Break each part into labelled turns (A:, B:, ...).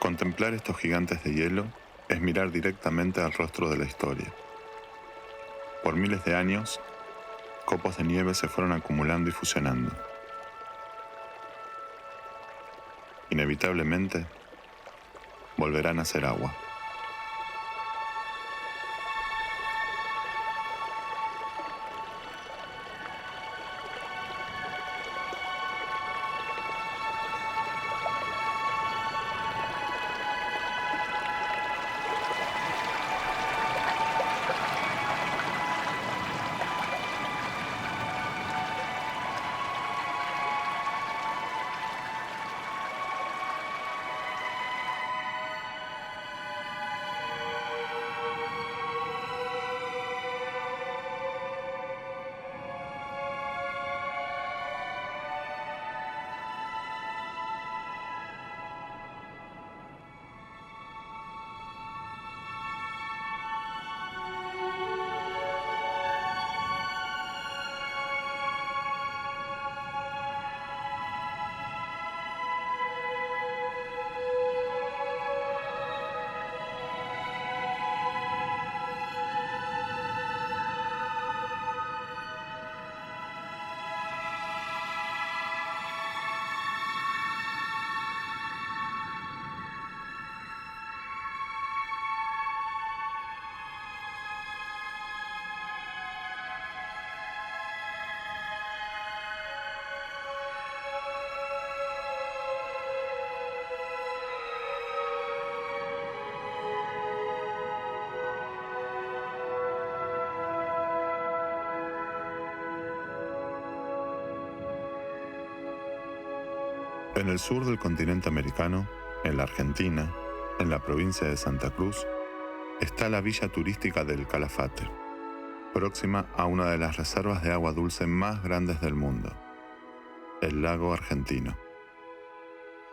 A: Contemplar estos gigantes de hielo es mirar directamente al rostro de la historia. Por miles de años, copos de nieve se fueron acumulando y fusionando. Inevitablemente, volverán a ser agua. En el sur del continente americano, en la Argentina, en la provincia de Santa Cruz, está la villa turística del Calafate, próxima a una de las reservas de agua dulce más grandes del mundo, el lago Argentino.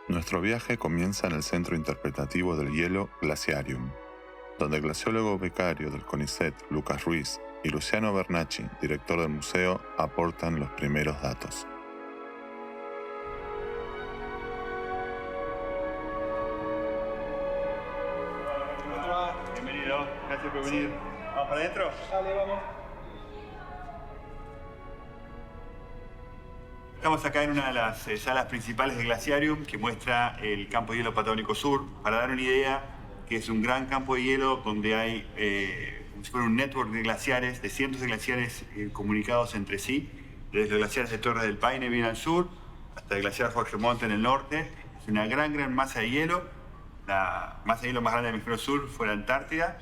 A: Nuestro viaje comienza en el Centro Interpretativo del Hielo Glaciarium, donde el glaciólogo becario del CONICET, Lucas Ruiz, y Luciano Bernacci, director del museo, aportan los primeros datos.
B: Bienvenido, gracias por venir. ¿Vamos para adentro?
C: Dale, vamos.
B: Estamos acá en una de las salas principales del Glaciarium que muestra el campo de hielo Patagónico Sur. Para dar una idea, que es un gran campo de hielo donde hay como si fuera un network de glaciares, de cientos de glaciares comunicados entre sí, desde los glaciares de Torres del Paine bien al sur, hasta el glaciar Jorge Montt en el norte. Es una gran masa de hielo. La masa de hielo más grande del hemisferio sur fue la Antártida,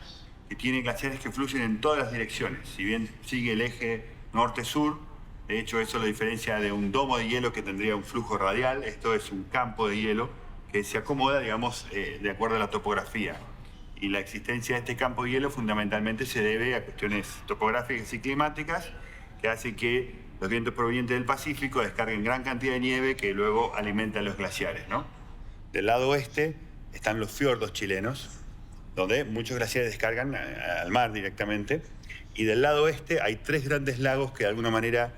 B: que tiene glaciares que fluyen en todas las direcciones. Si bien sigue el eje norte-sur, de hecho eso lo diferencia de un domo de hielo que tendría un flujo radial. Esto es un campo de hielo que se acomoda, digamos, de acuerdo a la topografía. Y la existencia de este campo de hielo fundamentalmente se debe a cuestiones topográficas y climáticas que hacen que los vientos provenientes del Pacífico descarguen gran cantidad de nieve que luego alimentan los glaciares, ¿no? Del lado oeste están los fiordos chilenos, donde muchos glaciares descargan al mar directamente. Y del lado oeste hay tres grandes lagos que de alguna manera,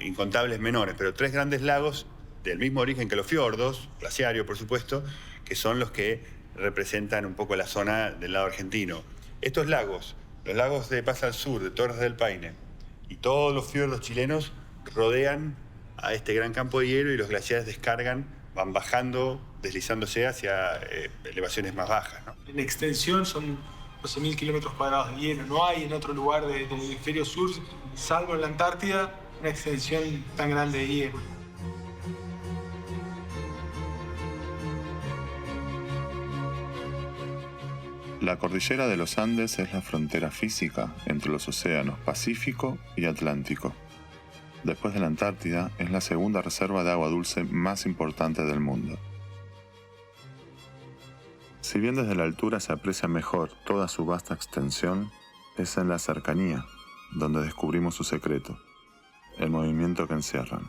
B: incontables menores, pero tres grandes lagos del mismo origen que los fiordos, glaciario por supuesto, que son los que representan un poco la zona del lado argentino. Estos lagos, los lagos de Paz al Sur, de Torres del Paine, y todos los fiordos chilenos rodean a este gran campo de hielo y los glaciares descargan, van bajando, deslizándose hacia elevaciones más bajas, ¿no?
C: En extensión son 12.000 kilómetros cuadrados de hielo. No hay en otro lugar del hemisferio sur, salvo en la Antártida, una extensión tan grande de hielo.
A: La cordillera de los Andes es la frontera física entre los océanos Pacífico y Atlántico. Después de la Antártida, es la segunda reserva de agua dulce más importante del mundo. Si bien desde la altura se aprecia mejor toda su vasta extensión, es en la cercanía donde descubrimos su secreto, el movimiento que encierran.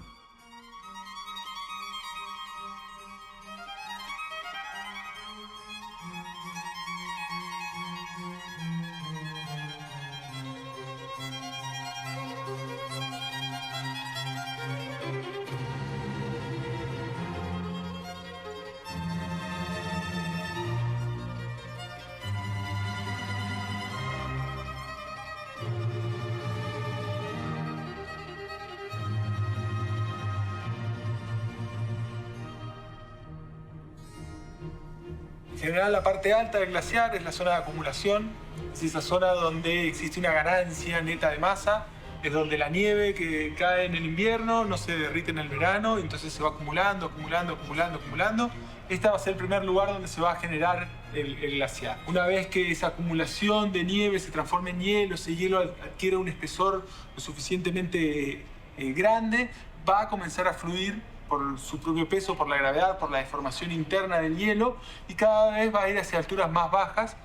C: En general, la parte alta del glaciar es la zona de acumulación, es esa zona donde existe una ganancia neta de masa, es donde la nieve que cae en el invierno no se derrite en el verano, entonces se va acumulando, acumulando, acumulando, acumulando. Este va a ser el primer lugar donde se va a generar el glaciar. Una vez que esa acumulación de nieve se transforme en hielo, ese hielo adquiere un espesor lo suficientemente grande, va a comenzar a fluir por su propio peso, por la gravedad, por la deformación interna del hielo, y cada vez va a ir hacia alturas más bajas.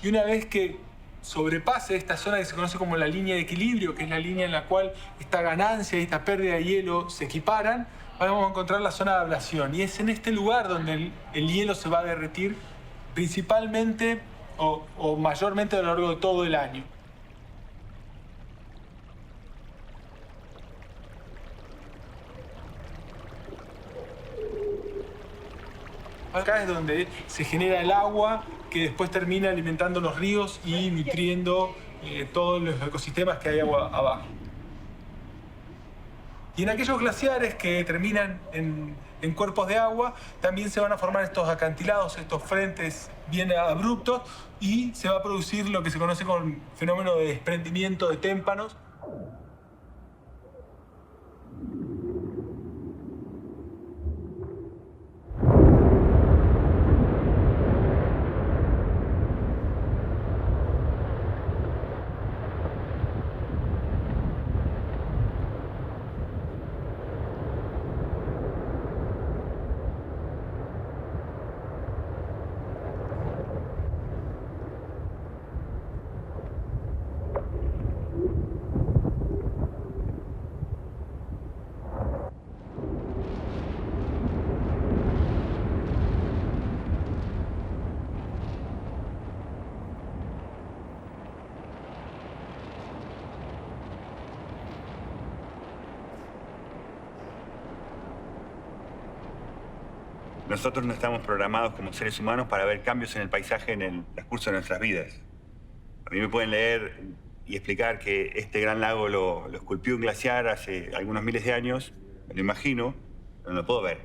C: Y una vez que sobrepase esta zona que se conoce como la línea de equilibrio, que es la línea en la cual esta ganancia y esta pérdida de hielo se equiparan, vamos a encontrar la zona de ablación. Y es en este lugar donde el hielo se va a derretir principalmente o mayormente a lo largo de todo el año. Acá es donde se genera el agua que después termina alimentando los ríos y nutriendo todos los ecosistemas que hay abajo. Y en aquellos glaciares que terminan en cuerpos de agua, también se van a formar estos acantilados, estos frentes bien abruptos, y se va a producir lo que se conoce como el fenómeno de desprendimiento de témpanos.
B: Nosotros no estamos programados como seres humanos para ver cambios en el paisaje en el transcurso de nuestras vidas. A mí me pueden leer y explicar que este gran lago lo esculpió un glaciar hace algunos miles de años, me lo imagino, pero no lo puedo ver.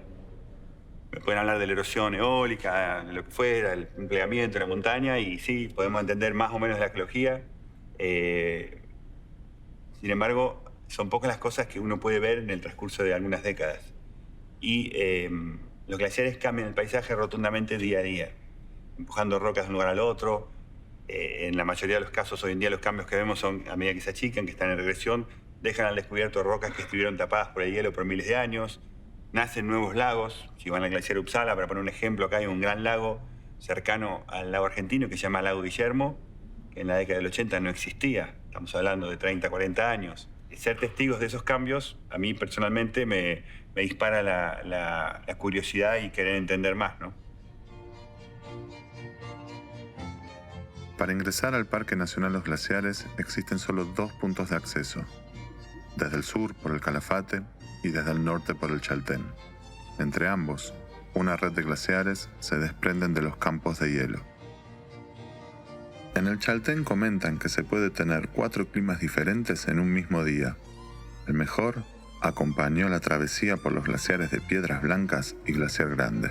B: Me pueden hablar de la erosión eólica, de lo que fuera, el empleamiento de la montaña, y sí, podemos entender más o menos de la geología. Sin embargo, son pocas las cosas que uno puede ver en el transcurso de algunas décadas. Y los glaciares cambian el paisaje rotundamente día a día, empujando rocas de un lugar al otro. En la mayoría de los casos hoy en día los cambios que vemos son a medida que se achican, que están en regresión, dejan al descubierto rocas que estuvieron tapadas por el hielo por miles de años, nacen nuevos lagos. Si van al glaciar Uppsala, para poner un ejemplo, acá hay un gran lago cercano al lago argentino que se llama Lago Guillermo, que en la década del 80 no existía, estamos hablando de 30, 40 años. Ser testigos de esos cambios, a mí personalmente me dispara la curiosidad y querer entender más, ¿no?
A: Para ingresar al Parque Nacional Los Glaciares existen solo 2 puntos de acceso, desde el sur por el Calafate y desde el norte por el Chaltén. Entre ambos, una red de glaciares se desprenden de los campos de hielo. En el Chaltén comentan que se puede tener 4 climas diferentes en un mismo día. El mejor acompañó la travesía por los glaciares de Piedras Blancas y Glaciar Grande.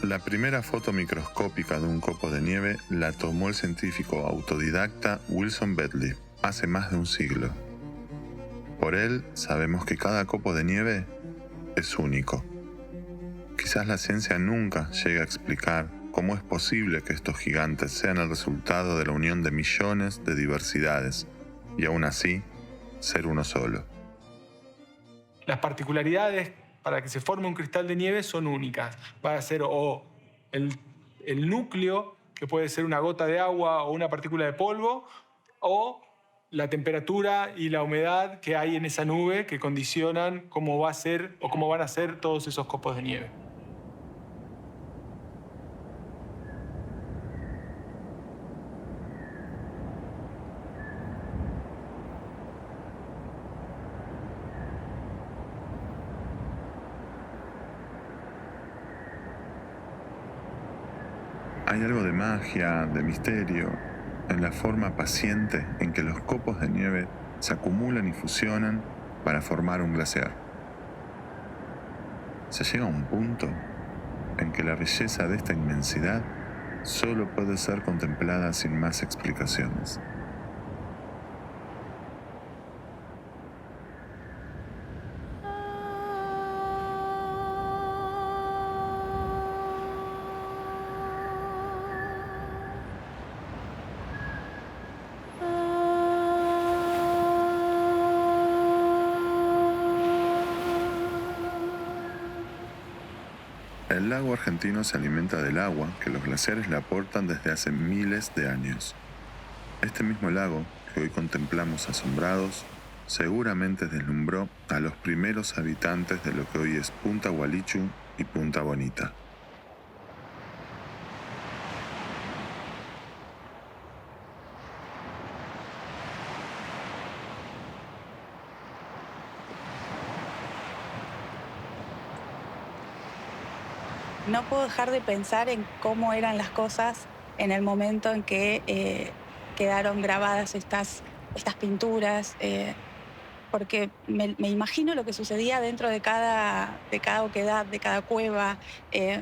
A: La primera foto microscópica de un copo de nieve la tomó el científico autodidacta Wilson Bentley hace más de un siglo. Por él sabemos que cada copo de nieve es único. Quizás la ciencia nunca llegue a explicar cómo es posible que estos gigantes sean el resultado de la unión de millones de diversidades y aún así ser uno solo.
C: Las particularidades para que se forme un cristal de nieve son únicas. Va a ser o el núcleo, que puede ser una gota de agua o una partícula de polvo, o la temperatura y la humedad que hay en esa nube que condicionan cómo va a ser o cómo van a ser todos esos copos de nieve.
A: Hay algo de magia, de misterio, en la forma paciente en que los copos de nieve se acumulan y fusionan para formar un glaciar. Se llega a un punto en que la belleza de esta inmensidad solo puede ser contemplada sin más explicaciones. El lago argentino se alimenta del agua que los glaciares le aportan desde hace miles de años. Este mismo lago, que hoy contemplamos asombrados, seguramente deslumbró a los primeros habitantes de lo que hoy es Punta Gualichu y Punta Bonita.
D: No puedo dejar de pensar en cómo eran las cosas en el momento en que quedaron grabadas estas pinturas, porque me imagino lo que sucedía dentro de cada oquedad, de cada cueva.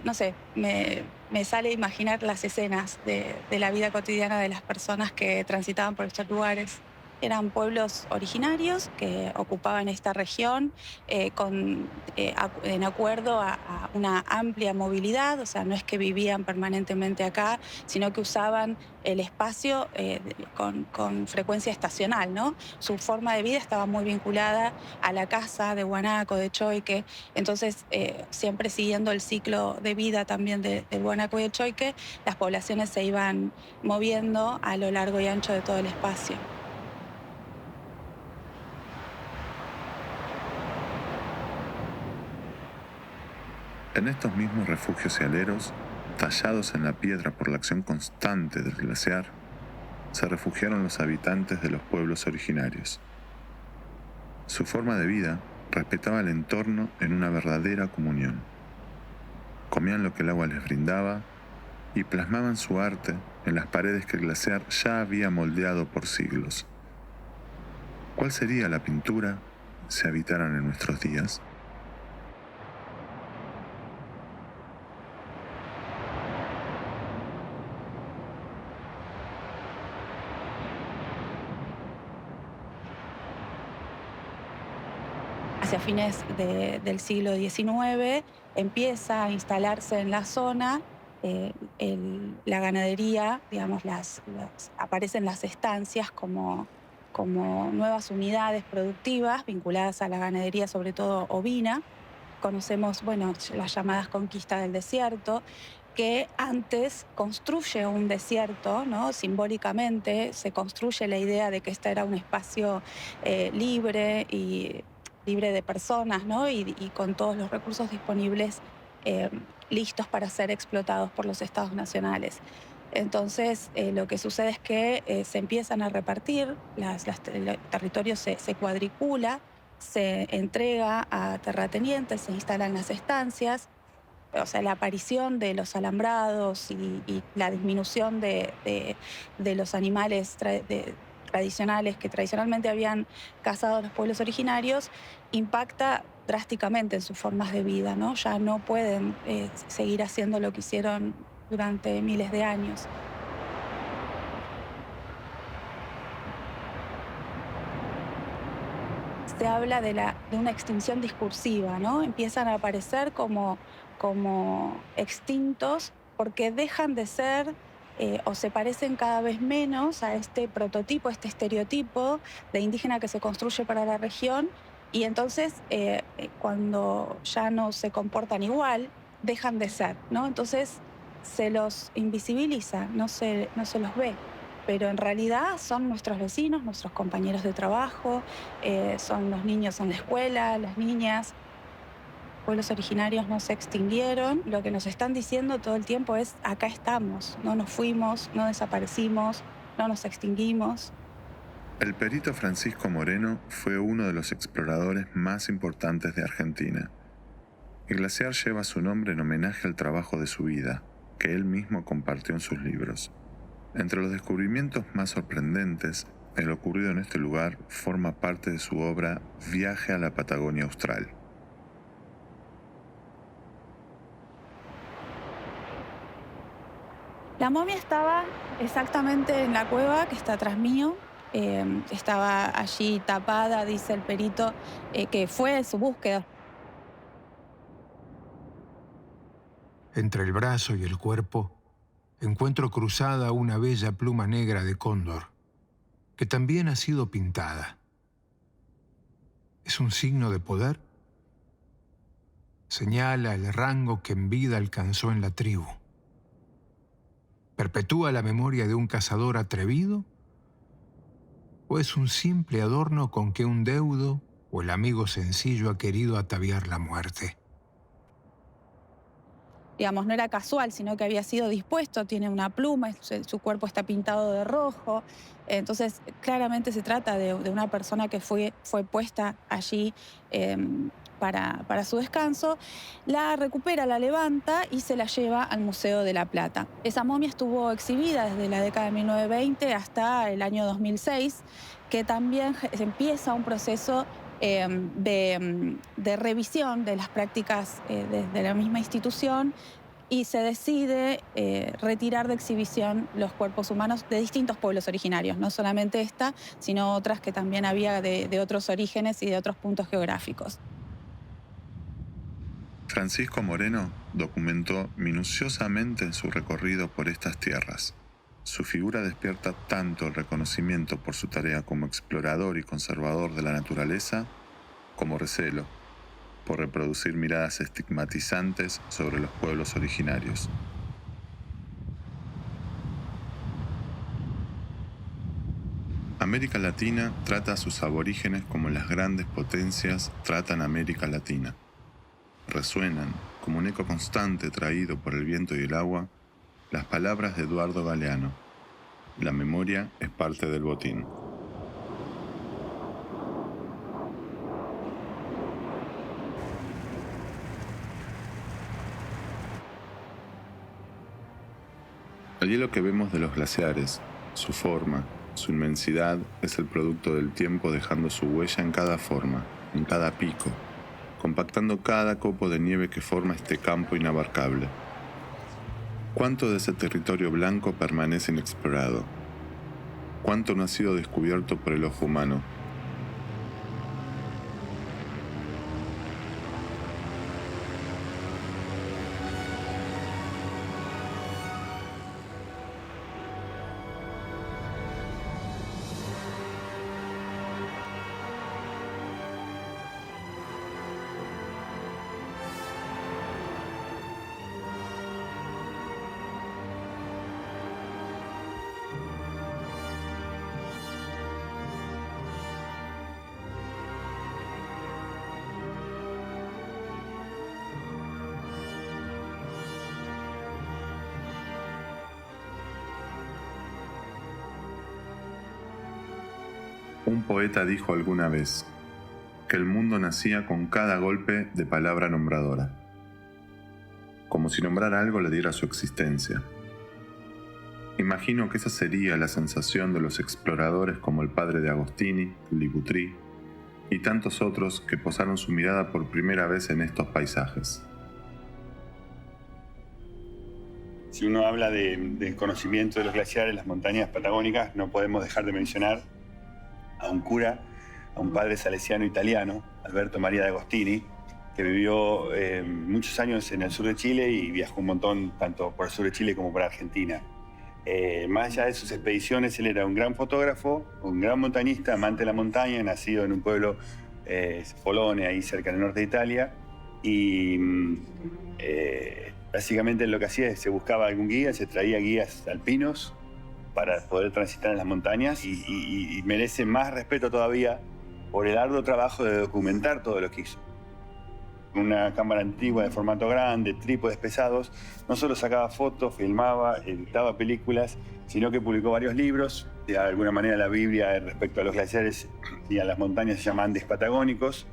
D: No sé, me sale imaginar las escenas de la vida cotidiana de las personas que transitaban por estos lugares. Eran pueblos originarios que ocupaban esta región en acuerdo a una amplia movilidad, o sea, no es que vivían permanentemente acá, sino que usaban el espacio con frecuencia estacional, ¿no? Su forma de vida estaba muy vinculada a la caza de guanaco, de choique, entonces siempre siguiendo el ciclo de vida también del guanaco y el choique, las poblaciones se iban moviendo a lo largo y ancho de todo el espacio.
A: En estos mismos refugios y aleros, tallados en la piedra por la acción constante del glaciar, se refugiaron los habitantes de los pueblos originarios. Su forma de vida respetaba el entorno en una verdadera comunión. Comían lo que el agua les brindaba y plasmaban su arte en las paredes que el glaciar ya había moldeado por siglos. ¿Cuál sería la pintura si habitaran en nuestros días?
D: Hacia fines del siglo XIX empieza a instalarse en la zona la ganadería, digamos, aparecen las estancias como nuevas unidades productivas vinculadas a la ganadería, sobre todo ovina. Conocemos, bueno, las llamadas conquistas del desierto, que antes construye un desierto, ¿no? Simbólicamente se construye la idea de que este era un espacio libre de personas, ¿no? Y con todos los recursos disponibles listos para ser explotados por los estados nacionales. Entonces, lo que sucede es que se empiezan a repartir, el territorio se cuadricula, se entrega a terratenientes, se instalan las estancias. O sea, la aparición de los alambrados y la disminución de los animales tradicionales que tradicionalmente habían cazado los pueblos originarios, impacta drásticamente en sus formas de vida, ¿no? Ya no pueden seguir haciendo lo que hicieron durante miles de años. Se habla de una extinción discursiva, ¿no? Empiezan a aparecer como extintos porque dejan de ser o se parecen cada vez menos a este prototipo, este estereotipo de indígena que se construye para la región, y entonces cuando ya no se comportan igual, dejan de ser, ¿no? Entonces se los invisibiliza, no se los ve. Pero en realidad son nuestros vecinos, nuestros compañeros de trabajo, son los niños en la escuela, las niñas. Pueblos originarios no se extinguieron. Lo que nos están diciendo todo el tiempo es: acá estamos, no nos fuimos, no desaparecimos, no nos extinguimos.
A: El perito Francisco Moreno fue uno de los exploradores más importantes de Argentina. El glaciar lleva su nombre en homenaje al trabajo de su vida, que él mismo compartió en sus libros. Entre los descubrimientos más sorprendentes, el ocurrido en este lugar forma parte de su obra Viaje a la Patagonia Austral.
D: La momia estaba exactamente en la cueva que está atrás mío. Estaba allí tapada, dice el perito, que fue su búsqueda.
E: Entre el brazo y el cuerpo encuentro cruzada una bella pluma negra de cóndor, que también ha sido pintada. ¿Es un signo de poder? Señala el rango que en vida alcanzó en la tribu. ¿Perpetúa la memoria de un cazador atrevido? ¿O es un simple adorno con que un deudo o el amigo sencillo ha querido ataviar la muerte?
D: Digamos, no era casual, sino que había sido dispuesto, tiene una pluma, su cuerpo está pintado de rojo. Entonces, claramente se trata de una persona que fue puesta allí para su descanso. La recupera, la levanta y se la lleva al Museo de la Plata. Esa momia estuvo exhibida desde la década de 1920 hasta el año 2006, que también empieza un proceso de revisión de las prácticas de la misma institución, y se decide retirar de exhibición los cuerpos humanos de distintos pueblos originarios, no solamente esta, sino otras que también había de otros orígenes y de otros puntos geográficos.
A: Francisco Moreno documentó minuciosamente en su recorrido por estas tierras. Su figura despierta tanto el reconocimiento por su tarea como explorador y conservador de la naturaleza, como recelo por reproducir miradas estigmatizantes sobre los pueblos originarios. América Latina trata a sus aborígenes como las grandes potencias tratan a América Latina. Resuenan, como un eco constante traído por el viento y el agua, las palabras de Eduardo Galeano: la memoria es parte del botín. El hielo que vemos de los glaciares, su forma, su inmensidad, es el producto del tiempo dejando su huella en cada forma, en cada pico, compactando cada copo de nieve que forma este campo inabarcable. ¿Cuánto de ese territorio blanco permanece inexplorado? ¿Cuánto no ha sido descubierto por el ojo humano? Un poeta dijo alguna vez que el mundo nacía con cada golpe de palabra nombradora, como si nombrar algo le diera su existencia. Imagino que esa sería la sensación de los exploradores como el padre de Agostini, Liboutry y tantos otros que posaron su mirada por primera vez en estos paisajes.
B: Si uno habla del conocimiento de los glaciares, las montañas patagónicas, no podemos dejar de mencionar a un cura, a un padre salesiano italiano, Alberto María de Agostini, que vivió muchos años en el sur de Chile y viajó un montón tanto por el sur de Chile como por Argentina. Más allá de sus expediciones, él era un gran fotógrafo, un gran montañista, amante de la montaña, nacido en un pueblo, Folone, ahí cerca del norte de Italia, y básicamente lo que hacía es se buscaba algún guía, se traía guías alpinos para poder transitar en las montañas y merece más respeto todavía por el arduo trabajo de documentar todo lo que hizo. Una cámara antigua de formato grande, trípodes pesados, no solo sacaba fotos, filmaba, editaba películas, sino que publicó varios libros. De alguna manera la Biblia respecto a los glaciares y a las montañas se llama Andes Patagónicos,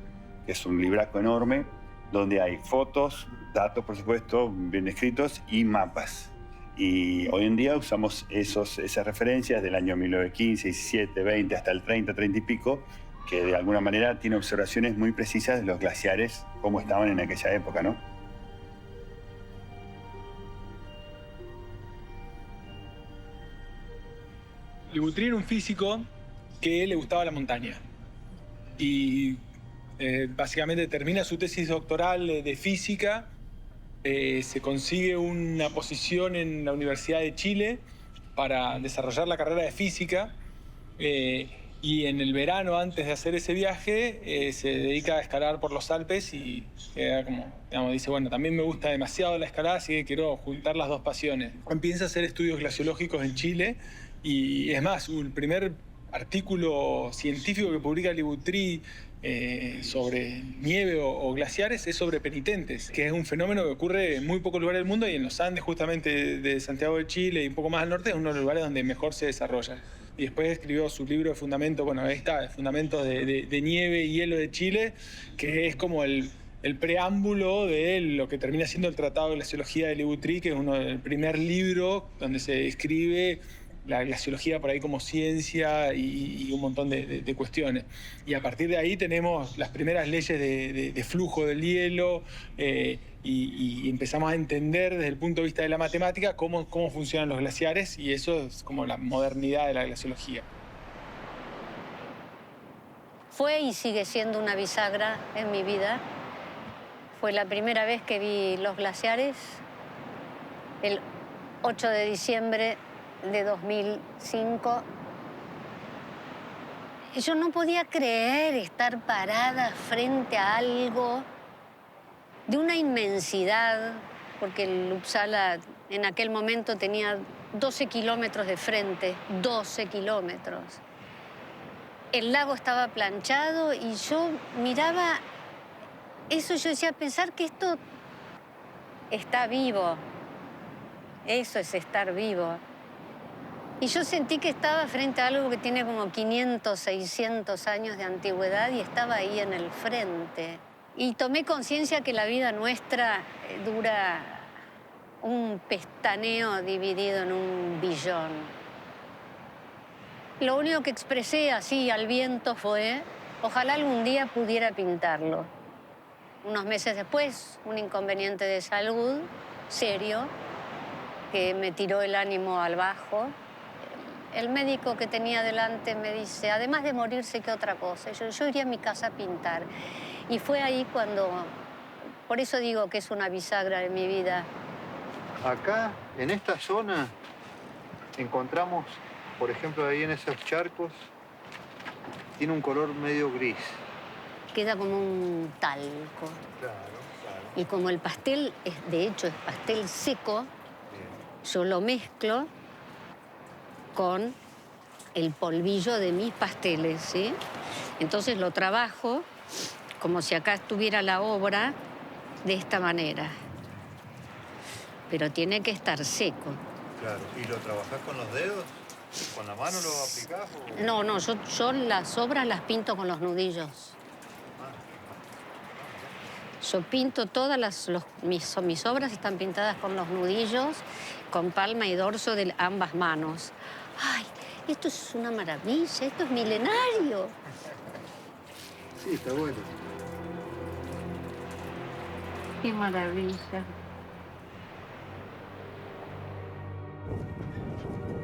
B: que es un libraco enorme, donde hay fotos, datos por supuesto, bien escritos, y mapas. Y hoy en día usamos esas referencias del año 1915, 17, 20, hasta el 30, 30 y pico, que de alguna manera tiene observaciones muy precisas de los glaciares, cómo estaban en aquella época, ¿no?
C: Liboutry era un físico que le gustaba la montaña. Y básicamente termina su tesis doctoral de física, se consigue una posición en la Universidad de Chile para desarrollar la carrera de física. Y en el verano, antes de hacer ese viaje, se dedica a escalar por los Alpes y como, digamos, dice, bueno, también me gusta demasiado la escalada, así que quiero juntar las dos pasiones. Empieza a hacer estudios glaciológicos en Chile y es más, el primer artículo científico que publica Liboutry sobre nieve o glaciares es sobre penitentes, que es un fenómeno que ocurre en muy pocos lugares del mundo y en los Andes justamente de Santiago de Chile y un poco más al norte es uno de los lugares donde mejor se desarrolla. Y después escribió su libro de fundamentos, bueno, ahí está, Fundamentos de Nieve y Hielo de Chile, que es como el preámbulo de lo que termina siendo el Tratado de Glaciología de Liboutry, que es el primer libro donde se describe la glaciología por ahí como ciencia y un montón de cuestiones. Y a partir de ahí tenemos las primeras leyes de flujo del hielo y empezamos a entender desde el punto de vista de la matemática cómo funcionan los glaciares y eso es como la modernidad de la glaciología.
F: Fue y sigue siendo una bisagra en mi vida. Fue la primera vez que vi los glaciares, el 8 de diciembre de 2005. Yo no podía creer estar parada frente a algo de una inmensidad, porque el Uppsala en aquel momento tenía 12 kilómetros de frente, 12 kilómetros. El lago estaba planchado y yo miraba eso, yo decía, pensar que esto está vivo. Eso es estar vivo. Y yo sentí que estaba frente a algo que tiene como 500, 600 años de antigüedad y estaba ahí en el frente. Y tomé conciencia que la vida nuestra dura un pestaneo dividido en un billón. Lo único que expresé así al viento fue, ojalá algún día pudiera pintarlo. Unos meses después, un inconveniente de salud serio que me tiró el ánimo al bajo. El médico que tenía delante me dice, además de morirse, ¿qué otra cosa? Yo iría a mi casa a pintar. Y fue ahí cuando, por eso digo que es una bisagra en mi vida.
G: Acá, en esta zona, encontramos, por ejemplo, ahí en esos charcos, tiene un color medio gris.
F: Queda como un talco.
G: Claro.
F: Y como el pastel, de hecho, es pastel seco, bien, yo lo mezclo con el polvillo de mis pasteles, ¿sí? Entonces lo trabajo como si acá estuviera la obra de esta manera. Pero tiene que estar seco.
G: Claro. ¿Y lo trabajás con los dedos? ¿Con la mano lo aplicás? O...
F: No, yo las obras las pinto con los nudillos. Yo pinto todas mis obras están pintadas con los nudillos, con palma y dorso de ambas manos. ¡Ay! Esto es una maravilla, esto es milenario.
G: Sí, está bueno.
F: Qué maravilla.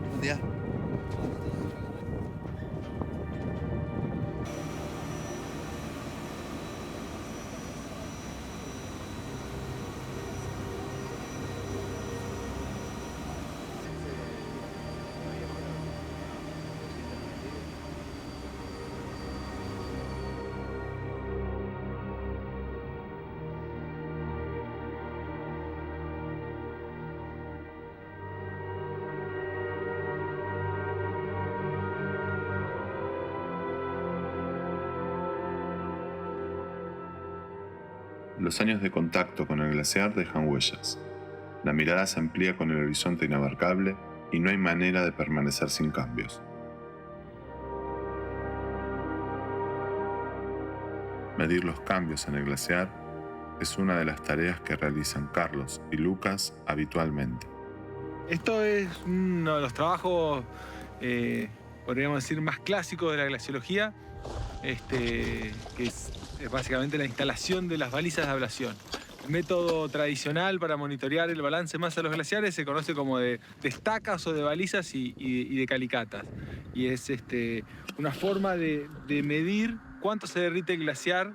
G: Buen día.
A: Los años de contacto con el glaciar dejan huellas. La mirada se amplía con el horizonte inabarcable y no hay manera de permanecer sin cambios. Medir los cambios en el glaciar es una de las tareas que realizan Carlos y Lucas habitualmente.
C: Esto es uno de los trabajos, podríamos decir, más clásicos de la glaciología, que es básicamente la instalación de las balizas de ablación. El método tradicional para monitorear el balance de masa de los glaciares se conoce como de estacas o de balizas y de calicatas. Y es una forma de medir cuánto se derrite el glaciar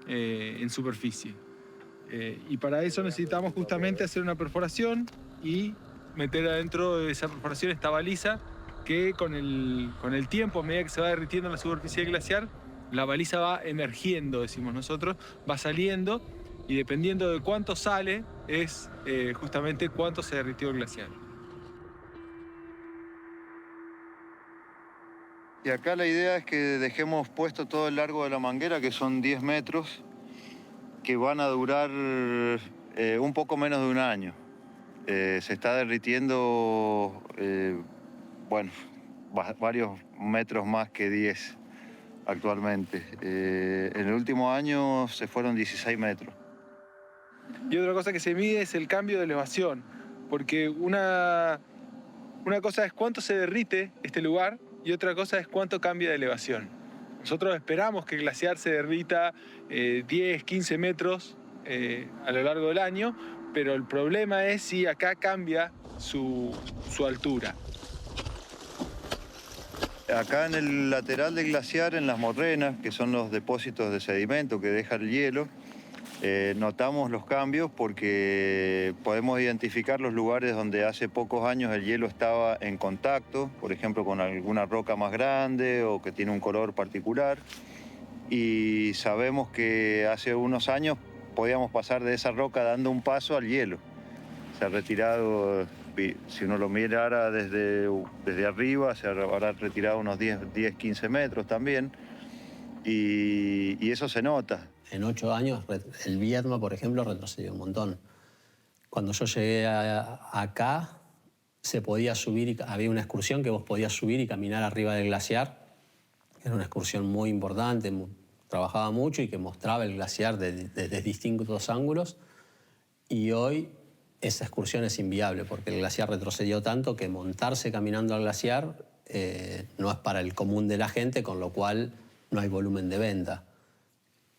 C: en superficie. Y para eso necesitamos justamente hacer una perforación y meter adentro de esa perforación esta baliza que con el tiempo, a medida que se va derritiendo la superficie del glaciar, la baliza va emergiendo, decimos nosotros, va saliendo, y dependiendo de cuánto sale es justamente cuánto se derritió el glaciar.
G: Y acá la idea es que dejemos puesto todo el largo de la manguera, que son 10 metros, que van a durar un poco menos de un año. Se está derritiendo, varios metros más que 10 actualmente. En el último año se fueron 16 metros.
C: Y otra cosa que se mide es el cambio de elevación, porque una cosa es cuánto se derrite este lugar y otra cosa es cuánto cambia de elevación. Nosotros esperamos que el glaciar se derrita 10, 15 metros a lo largo del año, pero el problema es si acá cambia su altura.
G: Acá en el lateral del glaciar, en las morrenas, que son los depósitos de sedimento que deja el hielo, notamos los cambios porque podemos identificar los lugares donde hace pocos años el hielo estaba en contacto, por ejemplo con alguna roca más grande o que tiene un color particular, y sabemos que hace unos años podíamos pasar de esa roca dando un paso al hielo. Se ha retirado, si uno lo mirara desde arriba, se habrá retirado unos 10-15 metros también, y eso se nota.
H: En 8 años, el Viedma, por ejemplo, retrocedió un montón. Cuando yo llegué acá, se podía subir, había una excursión que vos podías subir y caminar arriba del glaciar. Era una excursión muy importante, trabajaba mucho y que mostraba el glaciar desde distintos ángulos. Y hoy esa excursión es inviable porque el glaciar retrocedió tanto que montarse caminando al glaciar no es para el común de la gente, con lo cual no hay volumen de venta.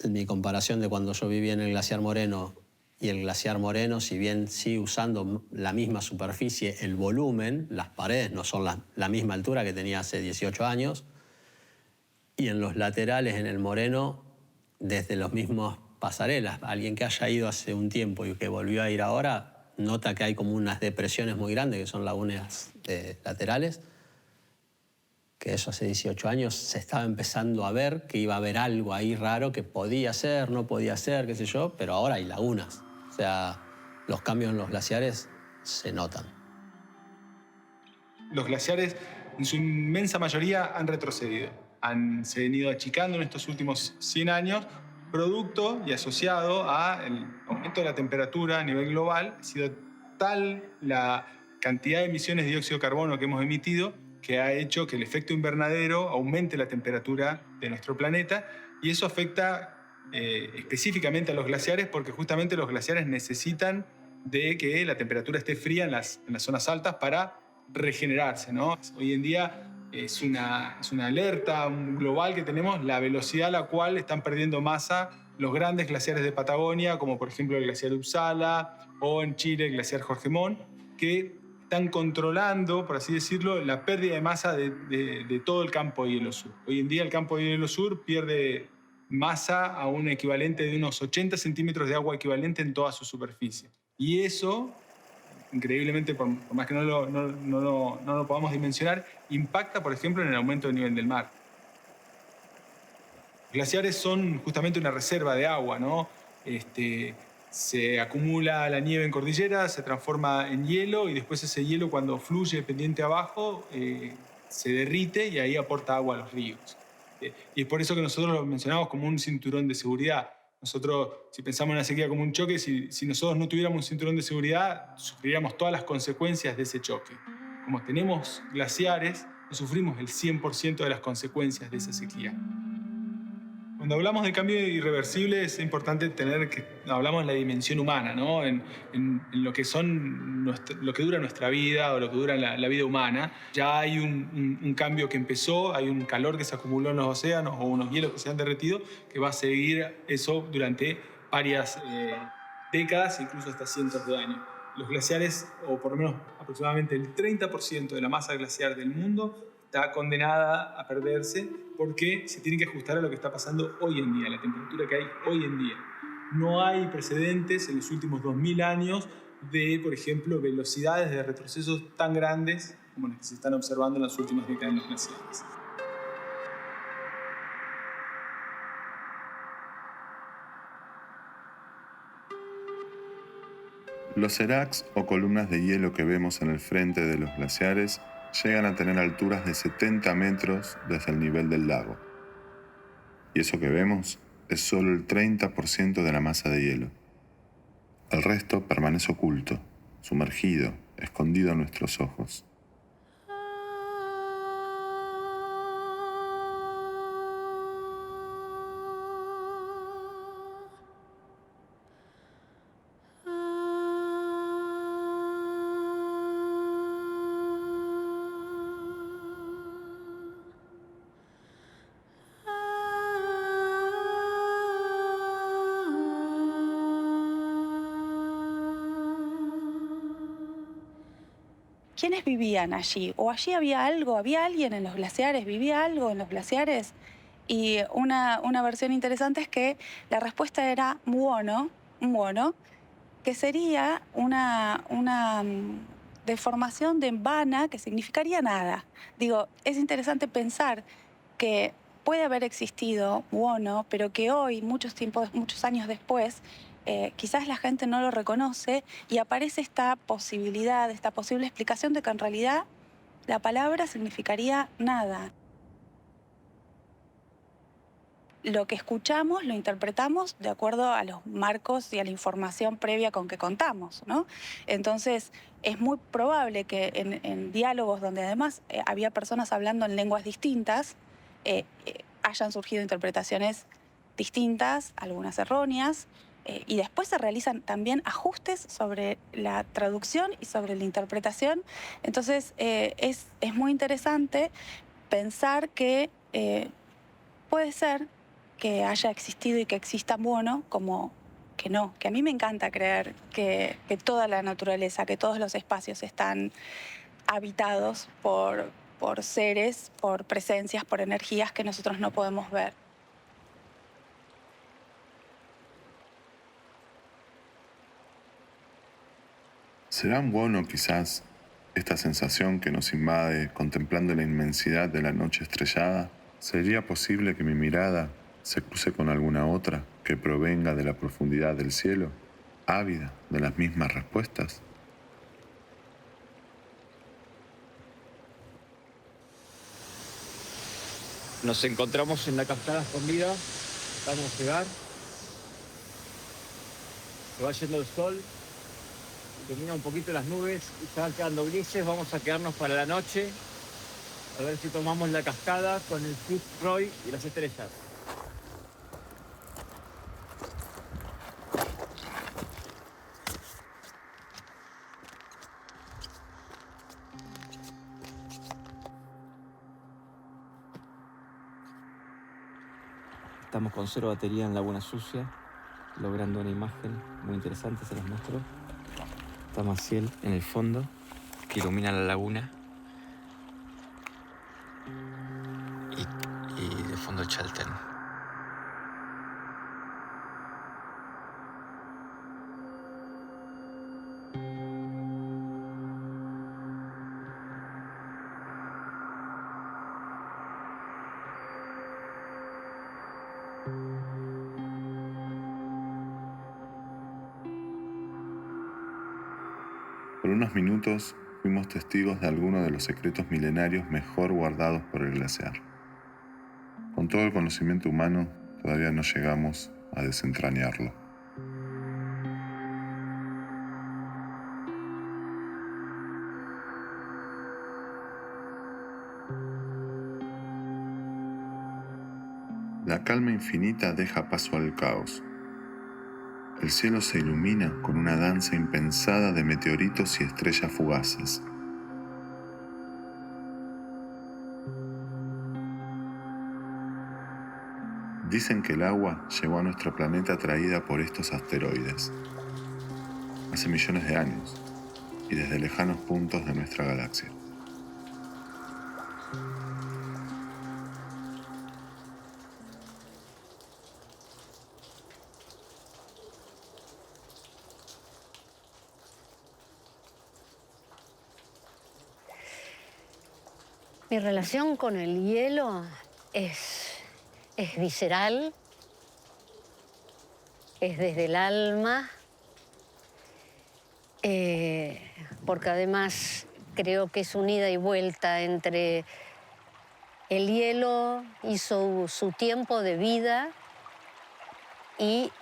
H: En mi comparación de cuando yo vivía en el glaciar Moreno y el glaciar Moreno, si bien sigue usando la misma superficie, el volumen, las paredes no son la misma altura que tenía hace 18 años, y en los laterales, en el Moreno, desde los mismos pasarelas, alguien que haya ido hace un tiempo y que volvió a ir ahora, nota que hay como unas depresiones muy grandes, que son lagunas laterales, que eso hace 18 años se estaba empezando a ver, que iba a haber algo ahí raro que podía ser, no podía ser, qué sé yo, pero ahora hay lagunas. O sea, los cambios en los glaciares se notan.
C: Los glaciares, en su inmensa mayoría, han retrocedido. Se han ido achicando en estos últimos 100 años, producto y asociado al aumento de la temperatura a nivel global. Ha sido tal la cantidad de emisiones de dióxido de carbono que hemos emitido que ha hecho que el efecto invernadero aumente la temperatura de nuestro planeta, y eso afecta específicamente a los glaciares porque justamente los glaciares necesitan de que la temperatura esté fría en las zonas altas para regenerarse, ¿no? Hoy en día es una alerta global que tenemos, la velocidad a la cual están perdiendo masa los grandes glaciares de Patagonia, como por ejemplo el glaciar Uppsala o en Chile el glaciar Jorge Montt, que están controlando, por así decirlo, la pérdida de masa de todo el campo de hielo sur. Hoy en día el campo de hielo sur pierde masa a un equivalente de unos 80 centímetros de agua equivalente en toda su superficie. Y eso, increíblemente, por más que no lo podamos dimensionar, impacta, por ejemplo, en el aumento del nivel del mar. Los glaciares son justamente una reserva de agua, ¿no? Se acumula la nieve en cordilleras, se transforma en hielo y después ese hielo, cuando fluye pendiente abajo, se derrite y ahí aporta agua a los ríos. Y es por eso que nosotros lo mencionamos como un cinturón de seguridad. Nosotros, si pensamos en la sequía como un choque, si nosotros no tuviéramos un cinturón de seguridad, sufriríamos todas las consecuencias de ese choque. Como tenemos glaciares, no sufrimos el 100% de las consecuencias de esa sequía. Cuando hablamos de cambio irreversible es importante hablamos de la dimensión humana, ¿no? En lo que lo que dura nuestra vida o lo que dura la vida humana. Ya hay un cambio que empezó, hay un calor que se acumuló en los océanos o unos hielos que se han derretido que va a seguir eso durante varias décadas, incluso hasta cientos de años. Los glaciares, o por lo menos aproximadamente el 30% de la masa glaciar del mundo, está condenada a perderse porque se tiene que ajustar a lo que está pasando hoy en día, la temperatura que hay hoy en día. No hay precedentes en los últimos 2000 años de, por ejemplo, velocidades de retrocesos tan grandes como las que se están observando en las últimas décadas en los glaciares.
A: Los seracs o columnas de hielo que vemos en el frente de los glaciares llegan a tener alturas de 70 metros desde el nivel del lago. Y eso que vemos es solo el 30% de la masa de hielo. El resto permanece oculto, sumergido, escondido a nuestros ojos.
D: ¿Quiénes vivían allí? ¿O allí había algo? ¿Había alguien en los glaciares? ¿Vivía algo en los glaciares? Y una versión interesante es que la respuesta era muono, que sería una deformación de vana que significaría nada. Digo, es interesante pensar que puede haber existido muono, pero que hoy, muchos años después, quizás la gente no lo reconoce y aparece esta posibilidad, esta posible explicación de que en realidad la palabra significaría nada. Lo que escuchamos lo interpretamos de acuerdo a los marcos y a la información previa con que contamos, ¿no? Entonces, es muy probable que en diálogos donde además había personas hablando en lenguas distintas, hayan surgido interpretaciones distintas, algunas erróneas, y después se realizan también ajustes sobre la traducción y sobre la interpretación. Entonces, es muy interesante pensar que puede ser que haya existido y que exista muono, como que no, que a mí me encanta creer que toda la naturaleza, que todos los espacios están habitados por seres, por presencias, por energías que nosotros no podemos ver.
A: ¿Será un bono quizás esta sensación que nos invade contemplando la inmensidad de la noche estrellada? ¿Sería posible que mi mirada se cruce con alguna otra que provenga de la profundidad del cielo, ávida de las mismas respuestas?
I: Nos encontramos en la cascada escondida, vamos a llegar, se va yendo el sol, termina un poquito las nubes y están quedando grises, vamos a quedarnos para la noche, a ver si tomamos la cascada con el Fitzroy y las estrellas. Estamos con 0 batería en Laguna Sucia, logrando una imagen muy interesante, se los muestro. Está Maciel en el fondo, que ilumina la laguna. Y de fondo Chaltén.
A: Por unos minutos fuimos testigos de algunos de los secretos milenarios mejor guardados por el glaciar. Con todo el conocimiento humano, todavía no llegamos a desentrañarlo. La calma infinita deja paso al caos. El cielo se ilumina con una danza impensada de meteoritos y estrellas fugaces. Dicen que el agua llegó a nuestro planeta traída por estos asteroides, hace millones de años, y desde lejanos puntos de nuestra galaxia.
F: Mi relación con el hielo es visceral, es desde el alma, porque además creo que es un ida y vuelta entre el hielo y su tiempo de vida y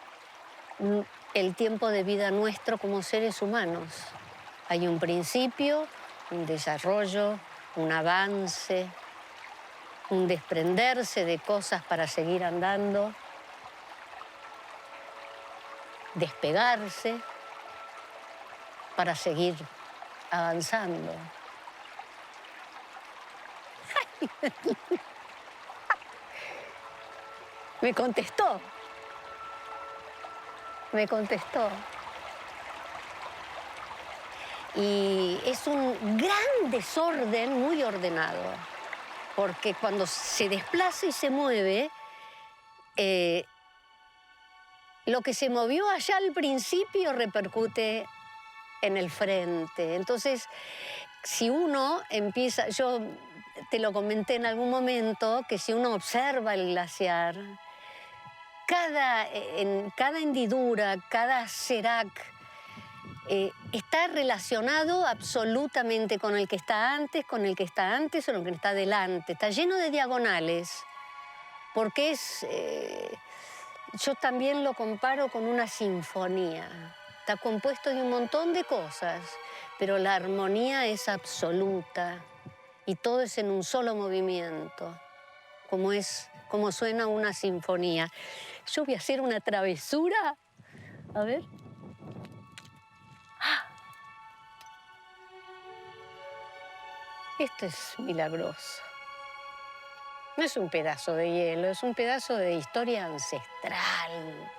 F: el tiempo de vida nuestro como seres humanos. Hay un principio, un desarrollo, un avance, un desprenderse de cosas para seguir andando, despegarse para seguir avanzando. Me contestó. Me contestó. Y es un gran desorden muy ordenado, porque cuando se desplaza y se mueve, lo que se movió allá al principio repercute en el frente. Entonces, si uno empieza, yo te lo comenté en algún momento, que si uno observa el glaciar, cada hendidura, cada serac, está relacionado absolutamente con el que está antes, con el que está antes o con el que está adelante. Está lleno de diagonales, porque yo también lo comparo con una sinfonía. Está compuesto de un montón de cosas, pero la armonía es absoluta y todo es en un solo movimiento, como suena una sinfonía. Yo voy a hacer una travesura. A ver. Esto es milagroso. No es un pedazo de hielo, es un pedazo de historia ancestral.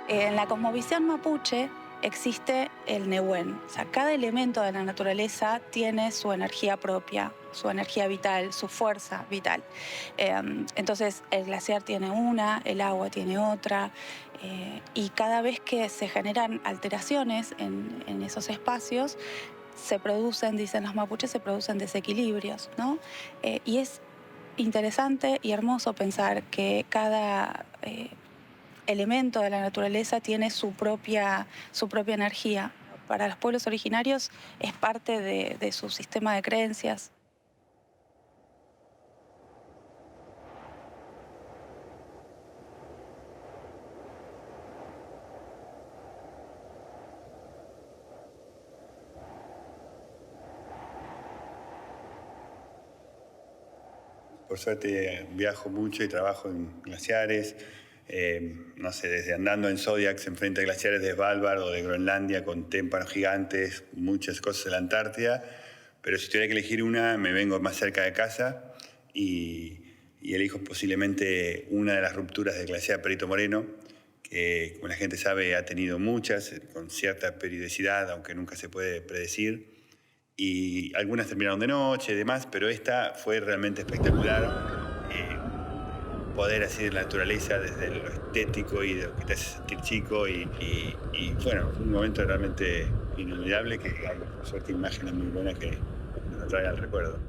D: En la cosmovisión mapuche existe el Nehuen. O sea, cada elemento de la naturaleza tiene su energía propia, su energía vital, su fuerza vital. Entonces, el glaciar tiene una, el agua tiene otra, y cada vez que se generan alteraciones en esos espacios, se producen, dicen los mapuches, se producen desequilibrios, ¿no? Y es interesante y hermoso pensar que cada elemento de la naturaleza tiene su propia energía. Para los pueblos originarios es parte de su sistema de creencias.
B: Por suerte viajo mucho y trabajo en glaciares, no sé, desde andando en Zodiacs enfrente a glaciares de Svalbard o de Groenlandia con témpanos gigantes, muchas cosas de la Antártida, pero si tuviera que elegir una, me vengo más cerca de casa y elijo posiblemente una de las rupturas del glaciar Perito Moreno, que como la gente sabe ha tenido muchas, con cierta periodicidad, aunque nunca se puede predecir. Y algunas terminaron de noche y demás, pero esta fue realmente espectacular. Poder así de la naturaleza desde lo estético y de lo que te hace sentir chico y bueno, fue un momento realmente inolvidable que hay, por suerte, imágenes muy buenas que nos traen al recuerdo.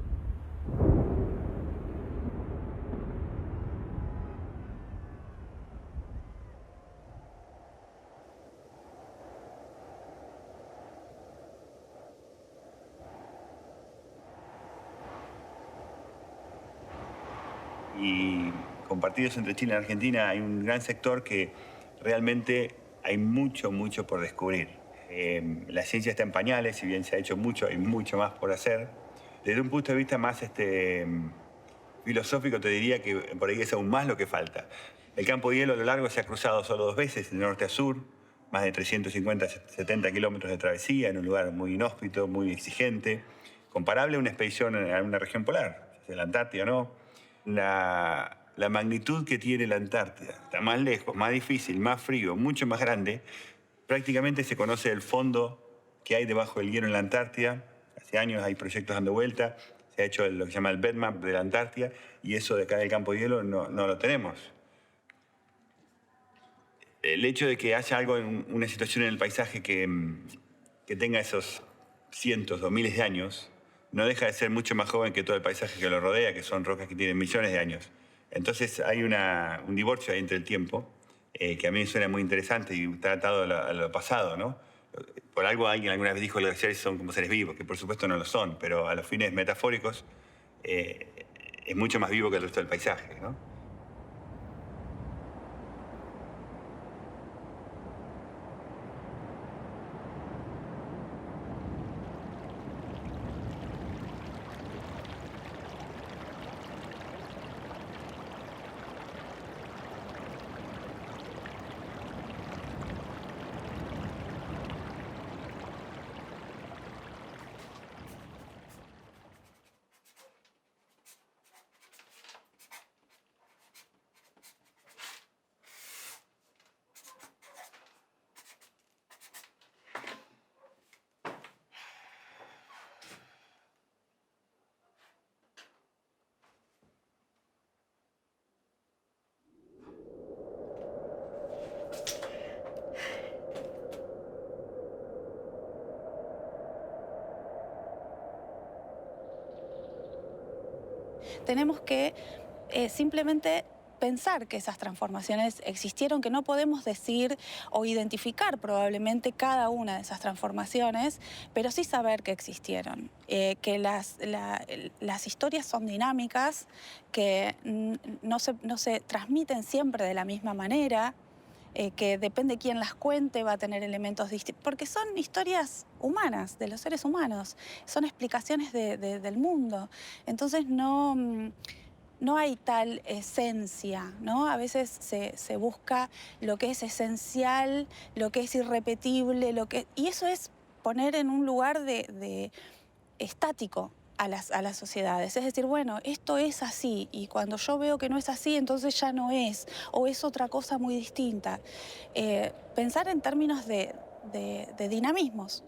B: Y compartidos entre Chile y Argentina hay un gran sector que realmente hay mucho por descubrir. La ciencia está en pañales, si bien se ha hecho mucho, hay mucho más por hacer. Desde un punto de vista más filosófico te diría que por ahí es aún más lo que falta. El campo de hielo a lo largo se ha cruzado solo 2 veces, de norte a sur, más de 350-70 kilómetros de travesía en un lugar muy inhóspito, muy exigente, comparable a una expedición a una región polar, sea la Antártida o no. La magnitud que tiene la Antártida, está más lejos, más difícil, más frío, mucho más grande. Prácticamente se conoce el fondo que hay debajo del hielo en la Antártida. Hace años hay proyectos dando vuelta, se ha hecho lo que se llama el bedmap de la Antártida y eso de acá del campo de hielo no lo tenemos. El hecho de que haya algo en una situación en el paisaje que tenga esos cientos o miles de años no deja de ser mucho más joven que todo el paisaje que lo rodea, que son rocas que tienen millones de años. Entonces hay un divorcio ahí entre el tiempo, que a mí me suena muy interesante y está atado a lo pasado, ¿no? Por algo alguien alguna vez dijo que los glaciares son como seres vivos, que por supuesto no lo son, pero a los fines metafóricos es mucho más vivo que el resto del paisaje, ¿no?
D: Tenemos que simplemente pensar que esas transformaciones existieron, que no podemos decir o identificar probablemente cada una de esas transformaciones, pero sí saber que existieron, que las historias son dinámicas, que no se transmiten siempre de la misma manera, que depende quién las cuente, va a tener elementos distintos, porque son historias humanas, de los seres humanos, son explicaciones del mundo. Entonces no hay tal esencia, ¿no? A veces se busca lo que es esencial, lo que es irrepetible, y eso es poner en un lugar de estático a las sociedades. Es decir, bueno, esto es así y cuando yo veo que no es así, entonces ya no es, o es otra cosa muy distinta. Pensar en términos de dinamismos.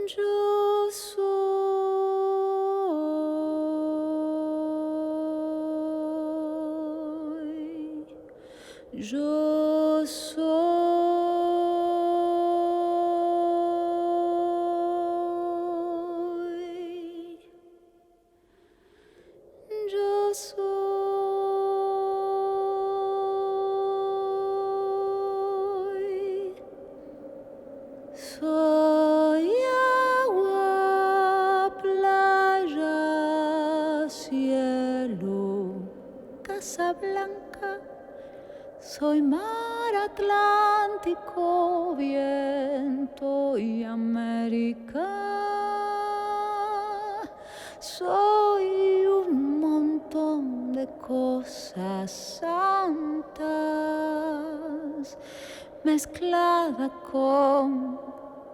J: Yo soy, yo soy, yo soy, soy agua, playa, cielo, Casa Blanca. Soy mar Atlántico, viento y América. Soy un montón de cosas santas mezclada con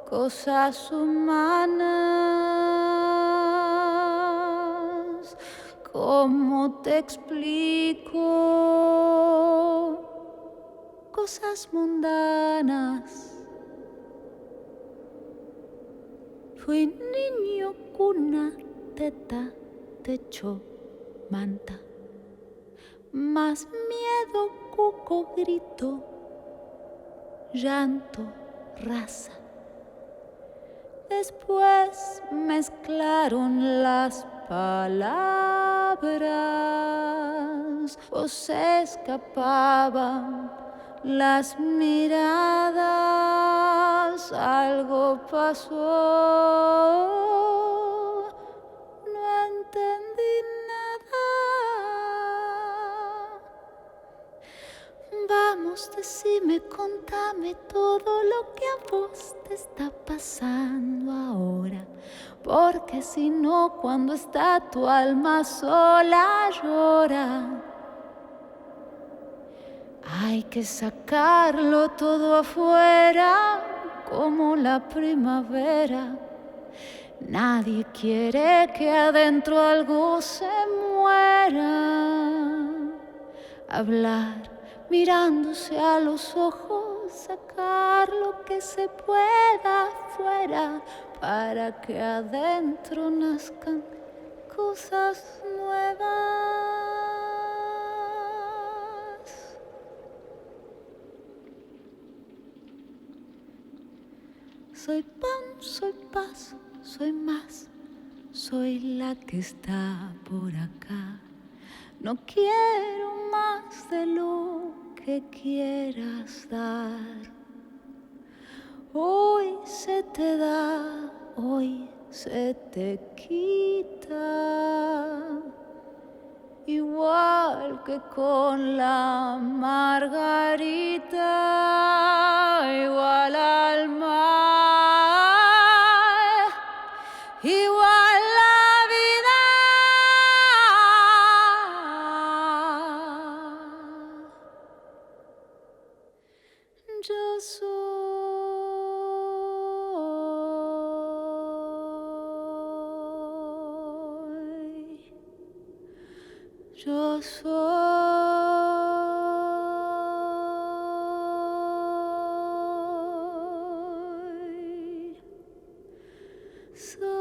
J: cosas humanas. ¿Cómo te explico? Cosas mundanas. Fui niño, cuna, teta, techo, manta. Más miedo, cuco, grito, llanto, raza. Después mezclaron las palabras, o se escapaban las miradas. Algo pasó, no entendí nada. Vamos, decime, contame todo lo que a vos te está pasando ahora. Porque si no, cuando está tu alma sola, llora. Hay que sacarlo todo afuera, como la primavera. Nadie quiere que adentro algo se muera. Hablar mirándose a los ojos, sacar lo que se pueda afuera, para que adentro nazcan cosas nuevas. Soy pan, soy paz, soy más, soy la que está por acá. No quiero más de lo que quieras dar. Hoy se te da, hoy se te quita. Igual que con la margarita, igual al mar, igual la vida. Yo soy, yo soy, soy.